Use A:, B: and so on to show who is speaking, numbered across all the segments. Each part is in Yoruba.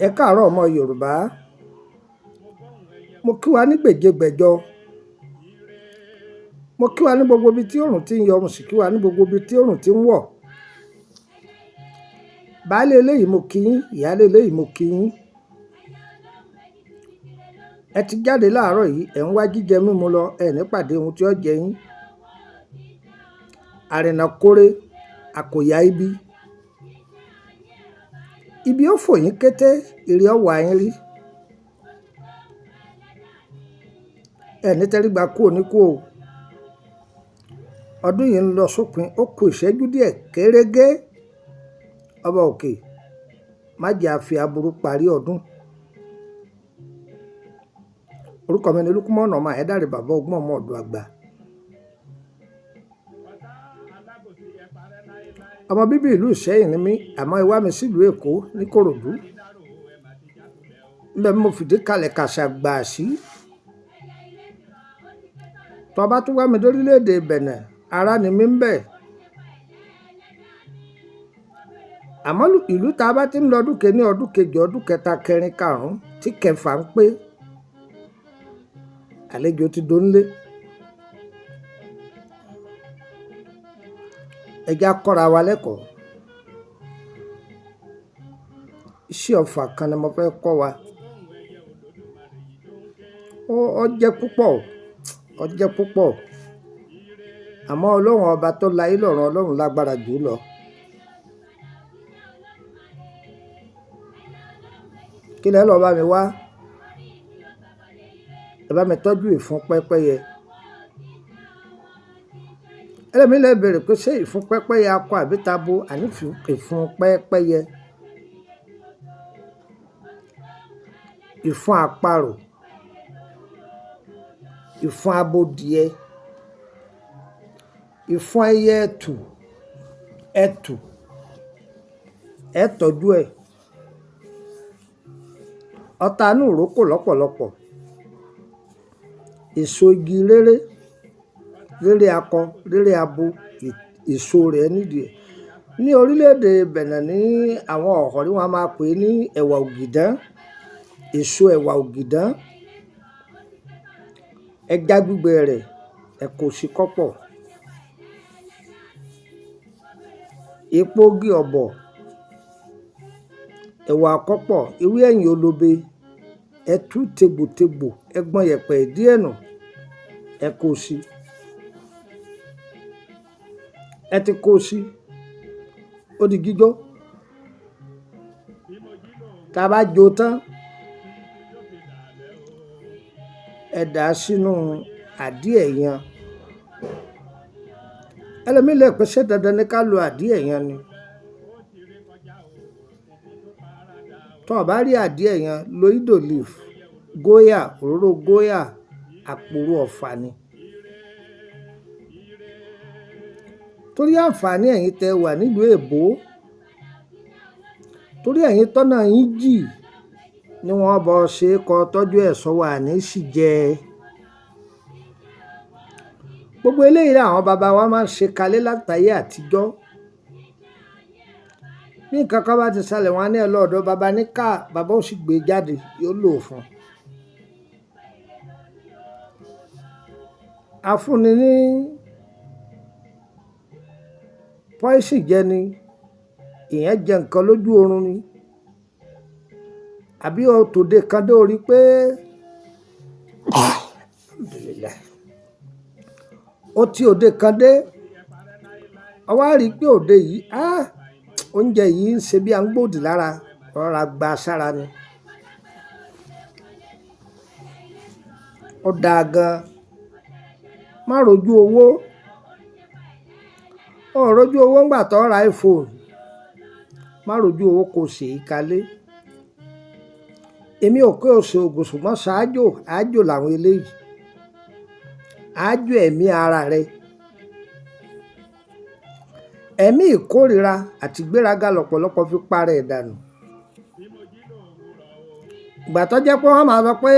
A: Ẹ káàárọ̀ ọmọ Yorùbá, mo kí wa ní gbèjégbèjọ, mo kí wa ní gbogbo ibi tí òòrùn ti ń yọ, mo sì kí wa ní gbogbo ibi tí òòrùn ti ń wọ̀. Baálé eléyìí mo kí yín, ìyálé eléyìí mo kí yín. Ẹ ti jáde láàárọ̀ yìí, ẹ̀ ń wá jíjẹ mímu lọ, ẹ̀ ní pàdé ohun tí ó jẹ yín. Àrìnà kórè, àkòyà ibi. Ibi ó fò yín kété, ire ó wá yín rí. Ẹ̀ ní tẹrígbà kú oníkú o. Ọdún yìí ń lọ sópin, ó kù ìṣẹ́jú díẹ̀ kérégé. Ọba òkè má jẹ́ a fi aburú parí ọdún. Orúkọ mi ni Olúkúmọ̀nà ọmọ Ayédáre bàbá ọgbọ́n ọmọ ọ̀dọ̀ àgbà. Ọmọ bíbí ìlú Ìṣẹ́yìn ni mí, àmọ́ ìwá mi sílùú Èkó ní Kòròdú. Ńbẹ̀ mo fìdí kalẹ̀ kàṣà gbà sí. Tó bá tún wá mi lórílẹ̀-èdè Bẹ̀nẹ̀, ará ni mí ń bẹ̀. Àmọ́ ìlú tá a bá ti ń lọ ọdún kìíní, ọdún kejì, ọdún kẹta, kẹrin, karùn-ún tí kẹfà ń pé, àlejò ti dónlé. Ẹja kọ́ra wa lẹ́kọ̀ọ́. Iṣẹ́ ọ̀fà kan ni mo fẹ́ kọ́ wa. Ó jẹ́ púpọ̀, ó jẹ́ púpọ̀. Àmọ́ Ọlọ́run ọba tó láyé lọ́run, Ọlọ́run lágbára jù ú lọ. Kí lẹ́ lọ́ọ́ bá mi wá? Ẹ bá mi tọ́jú ìfun pẹ́pẹ́yẹ. Ẹlẹ́mìí lè béèrè pé ṣé ìfun pẹ́pẹ́yẹ akọ àbí tabo? Àní ìfun pẹ́pẹ́yẹ. Ìfun àparò, ìfun abodìẹ, ìfun ẹyẹ ẹtù, ẹ tọ́jú ẹ̀. Ọ̀tá inú ìrókò lọ́pọ̀lọpọ̀. Èso igi rere akọ, rere abo, èso rẹ̀ nídìí ẹ̀. Ní orílẹ̀-èdè Bẹ̀nẹ̀ ní àwọn ọ̀họ̀rí wọn máa pè ní ẹ̀wà ògìdán, èso ẹ̀wà ògìdán. Ẹja gbígbẹ rẹ̀, ẹ kó sí kọ́pọ̀. Epo igi ọ̀bọ̀, ẹ̀wà àkọ́pọ̀, ewé ẹ̀yìn olóbe, ẹ tú tegbòtegbò, ẹ gbọ́n yẹ̀pẹ̀ díẹ̀ nù, ẹ kó sí. Ẹ ti kó sí, ó di jíjó. Tá a bá jó tán, ẹ dà á sínú àdí ẹ̀yàn. Ẹlẹ́mìí lè pèsè dandan ní ká lo àdí ẹ̀yàn ni. Tó o bá rí àdí ẹ̀yàn, lo ido leaf, góyà, òróró góyà, àpòrò ọ̀fà ni. Torí àǹfààní ẹ̀yin tẹ́ wà nílùú èbó, torí ẹ̀yin tọ́nà yín jì ni wọ́n bọ́ ṣe kọ́ tọ́jú ẹ̀ sọ́wọ́ àní sì jẹ. Gbogbo eléyìí àwọn bàbá wa máa ń ṣe kalẹ̀ látàyè àtijọ́. Bí nǹkan kan bá ti ṣẹlẹ̀ wọn ní ẹ lọ ọ̀dọ̀ bàbá ní ká, bàbá ó sì gbé jáde, yóò lò fún un. Afúnni ní pọ́ìsì jẹ ni, ìyẹn jẹ nǹkan lójú oorun ni. Àbí o tòde kan dé orí pé ó ti òde kan dé, ọ wá rí pé òde yìí, oúnjẹ yìí ń ṣe bí à ń gbòdì lára, rọra gba sára ni. Ó dáa gan. Má rojú owó. Ó rojú owó ńgbà tó ra iPhone. Má rojú owó kò ṣe é kalẹ̀. Èmi ò pé o ṣe ògùn ṣùgbọ́n àájò làwọn eléyìí. Àájò ẹ̀mí ara rẹ. Ẹ̀mí ìkórìíra àti ìgbéraga lọ́pọ̀lọpọ̀ fi parẹ́ ìdànù. Ìgbà tó jẹ́ pé wọ́n máa sọ pé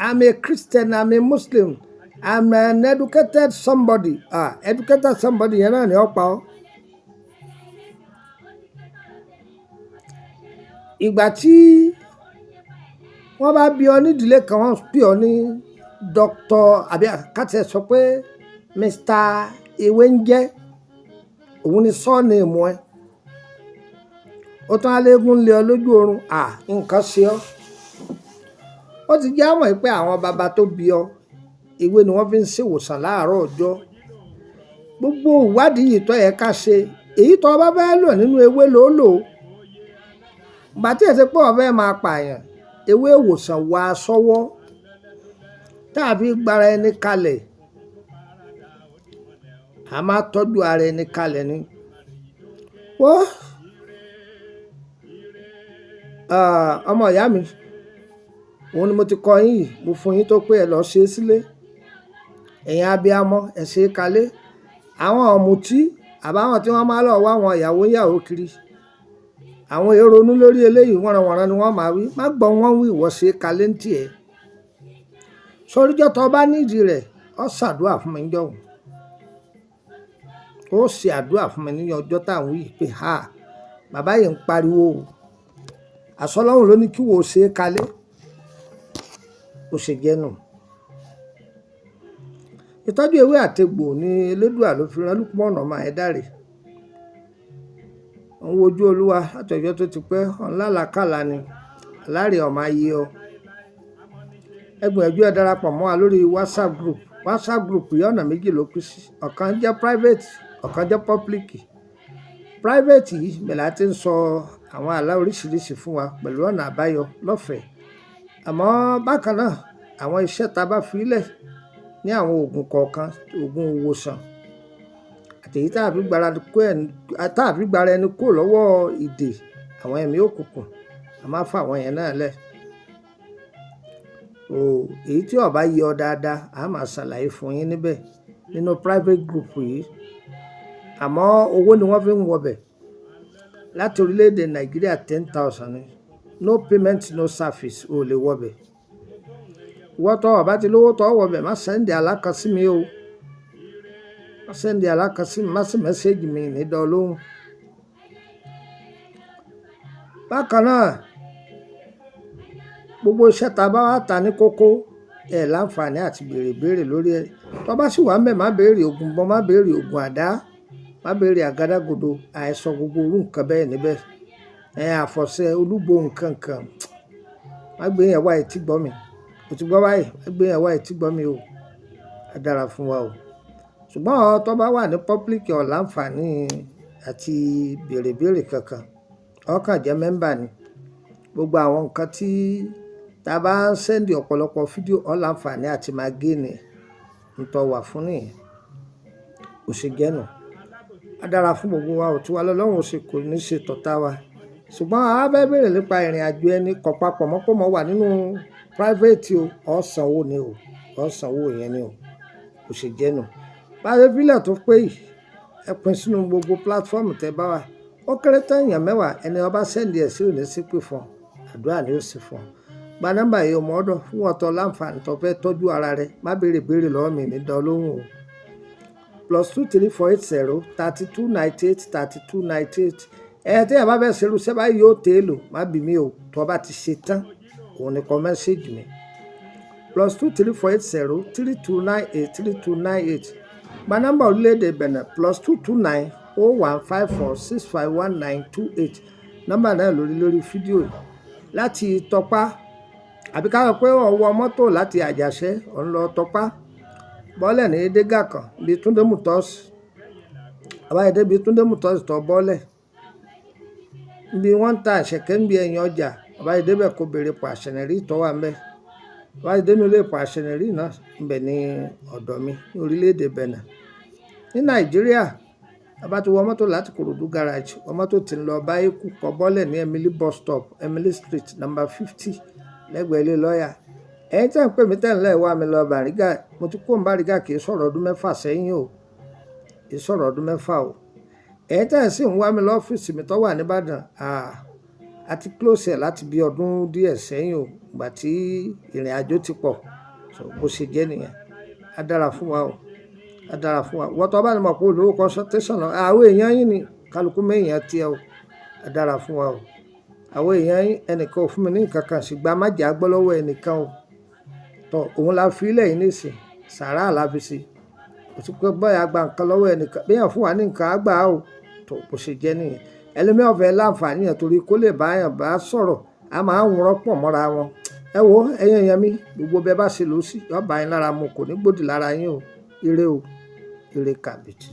A: I'm a Christian, I'm a Muslim, I'm an educated somebody. Educated somebody yẹn náà ni ó pa ọ́. ìgbà tí wọ́n bá bí ọ nídìílé kan wọ́n pè ọ ní dr àbí kátẹ́ sọ pé mr ewé ń jẹ́ òun ni sọ́ọ̀nì ìmọ̀ ẹ ó tán alégún lé ọ lójú oorun nǹkan ṣe ọ́. ó ti jẹ́ àmọ̀ pé àwọn bàbá tó bí ọ ewé ni wọ́n fi ń ṣèwòsàn láàárọ̀ ọjọ́. gbogbo ìwádìí yìí tó yẹ ká ṣe èyí tó bá fẹ́ lò nínú ewé ló lò ó. ìgbà tí èsì pé wọ́n fẹ́ máa pààyàn ewé ìwòsàn wà sọ́wọ́ tàbí gbára ẹni kalẹ̀ a máa tọ́jú ara ẹni kalẹ̀ ni. ọmọ ìyá mi òun ni mo ti kọ yín yìí mo fún yín tó pé ẹ lọ ṣe é sílé ẹ̀yin abiyamọ ẹ ṣe é kalẹ̀. àwọn ọ̀mùtí àbáwọn tí wọ́n máa lọ wá àwọn ìyàwó kiri àwọn èrònú lórí eléyìí wọ́nranwọ̀nran ni wọ́n máa wí má gbọ́ wọ́n wí ìwọ ṣe é kalẹ̀ ń tiẹ̀. sóríjọ́ tó bá nídìí rẹ̀ ó ṣàdúrà fún mi níjọ́ ó ṣe àdúrà fún mi ní ọjọ́ táwọn yìí pé bàbá yìí ń pariwo àsọlọ́run ló ní kí wò ó ṣe é kalẹ̀ ó ṣe jẹ́nu. ìtọ́jú ewé àtegbò ní elédùà ló fi rán Lúpọ̀nà ọmọ Ẹ̀dáre. òun wojú olúwa látọjọ́ tó ti pẹ́ ọ̀nlàlàkàlà ni aláre ọmọ ayé ọ. ẹgbẹ̀ẹ́jú ẹ darapọ̀ mọ́ wa lórí WhatsApp group yìí ọ̀nà méjì ló pín sí ọ̀kan jẹ́ private ọ̀kan jẹ́ public. private yìí bẹ̀rẹ̀ àti ń sọ àwọn àlá oríṣiríṣi fún wa pẹ̀lú ọ̀nà àbáyọ lọ́fẹ̀ẹ́ àmọ́ bákan náà àwọn iṣẹ́ tá a bá fi lẹ̀ ní àwọn oògùn kọ̀ọ̀kan oògùn ìwòsàn àtèyí tá a fi gbára ẹni kó lọ́wọ́ ìdè àwọn ẹ̀mí òkùnkùn a máa fà àwọn yẹn náà lẹ̀. èyí tí ó bá yé ọ dáadáa a máa ṣàlàyé fún yín níbẹ̀ nínú private group yìí àmọ́ owó ni wọ́n fi ń wọbẹ̀ láti orílẹ̀-èdè Nàìjíríà 10,000 ni no payment no service ò lè wọbẹ̀. ìwọ tó o bá ti lówó tó wọbẹ̀ má sẹ́ndì alákan sí mi o má sẹ́ndì alákan sí mi má sì mẹ́sẹ́jì mi ní dán lóhùn. bákan náà gbogbo iṣẹ́ tá a bá wá ta ní kókó ẹ̀ láǹfààní àti béèrè lórí ẹ̀ tó bá sì wà ń bẹ̀ má béèrè oògùn bọ́n má béèrè oògùn àdá má béèrè àgádágodo àìsàn gbogbo orú nǹkan bẹ́ẹ̀ níbẹ̀ àfọ̀ṣẹ olúgbò nǹkan kan má gbé yẹn wá etí gbọ́ mi o ti gbọ́ báyìí má gbé yẹn wá etí gbọ́ mi o á dára fún wa o. ṣùgbọ́n tó bá wà ní public ọ̀ láǹfààní àti béèrè kankan ọkàn jẹ́ mẹ́mbà ni gbogbo àwọn nǹkan tí tá a bá ń sẹ́ndì ọ̀pọ̀lọpọ̀ fídíò ọ̀ láǹfààní àti máa gé ni ń tọ́ wà fún nìyẹn kò ṣe gẹ́nu á dára fún gbogbo wa ò tí wa lọ́lọ́run ò ṣe kò ní ṣe tọ̀tá wa. ṣùgbọ́n a bẹ́ bèrè nípa ìrìn àjò ẹni kọ̀ papọ̀ mọ́pọ̀ mọ́ wà nínú private o ọ̀sánwó ni o ọ̀sánwó yẹn ni o kò ṣe jẹ́nu. báyọ̀ bílẹ̀ tó pé yìí ẹ pín sínú gbogbo platform tẹ́ bá wà ó kéré tán èèyàn mẹ́wàá ẹni ọba sẹ́ndì ẹ̀ sí òní sí pé fún àdúrà ni ó sì fún gba nọ́mbà yìí ọmọ ọ̀dọ̀ fún ọ̀tọ̀ láǹfààní tó fẹ́ tọ́jú ara rẹ má béèrè lọ́wọ́ mi ní dán lóhùn o. +23480 3298 3298 tí ẹ bá fẹ́ ṣerú sẹ́bà yóò tẹ́ lò má bì mí o tó bá ti ṣe tán òun ni kọ mẹ́sẹ̀gì mi +23480 3298 3298 gba nọ́mbà orílẹ̀-èdè Benin +229 0154 651928 nọ́mbà náà lórí fídíò láti Tọ́pá àbí ká rò pé ọwọ́ mọ́tò láti Àjàṣẹ́ ọ̀n lọ Tọ́pá bọ́ọ̀lẹ̀ ní dégà kan bíi Túndé Mùtọ́sì àbáyédé bíi Túndé Mùtọ́sì tó bọ́ọ̀lẹ̀ bí wọ́n ń ta àṣẹ̀kẹ́ ń bí ẹ̀yìn ọjà àbáyédé bẹ̀ kó béèrè pa àṣẹ̀nẹ̀rí tó wà ńbẹ̀ àbáyédé ní ilé pa àṣẹ̀nẹ̀rí náà ńbẹ̀ ní ọ̀dọ̀ mi ní orílẹ̀-èdè Benin. ní Nàìjíríà abá ti wọ mọ́tò láti Kòròdú garage wọ mọ́tò tí ń lọ bá Èkó kọ bọ́ọ̀lẹ̀ ní Emily bus stop Emily street number 50 lẹ́gbẹ̀ẹ́ ilé lọ́ọ̀yà. ẹ̀yin tẹ́ ń pè mí tẹ́lẹ̀ wá mi lọ Bàrígà mo ti kó ń Bàrígà kì í sọ̀rọ̀ ọdún 6 sẹ́yìn o kì í sọ̀rọ̀ ọdún 6 o. ẹ̀yin tẹ́ sì ń wá mi lọ́fíìsì mi tó wà nìbàdàn àti close ẹ̀ láti bí ọdún díẹ̀ sẹ́yìn o ìgbà tí ìrìn àjò ti pọ̀ bó ṣe jẹ́ nìyẹn á dára fún wa o á dára fún wa wọ́n tó bá ní mọ̀ pé olówó consultation àwọn èèyàn yín ni kálukú mẹ́yìn tiẹ̀ o á dára fún wa o àwọn èèyàn yín ẹnìkan ò fún mi ní nǹkan kan ṣùgbọ́n má jà gbọ́ lọ́wọ́ ẹnìkan o tọ́ òun la fi ilẹ̀ yìí nísìn sàrà la fi ṣe kò sí pé bọ́yà gba nǹkan lọ́wọ́ ẹnìkan bí èèyàn fún wa ní nǹkan á gbà á o tó bó ṣe jẹ́ nìyẹn ẹlòmíràn fẹ́ láǹfààní yẹn torí kó lè bá yàn bá sọ̀rọ̀ a máa ń rọ́pọ̀ mọ́ra wọn ẹ wo ẹ̀yin èèyàn mi gbogbo bẹ́ẹ̀ bá ṣe lò ó sí yọ̀ọ́ bá yín lára mu kò ní gbòdì lára yín o ire kàbìtì.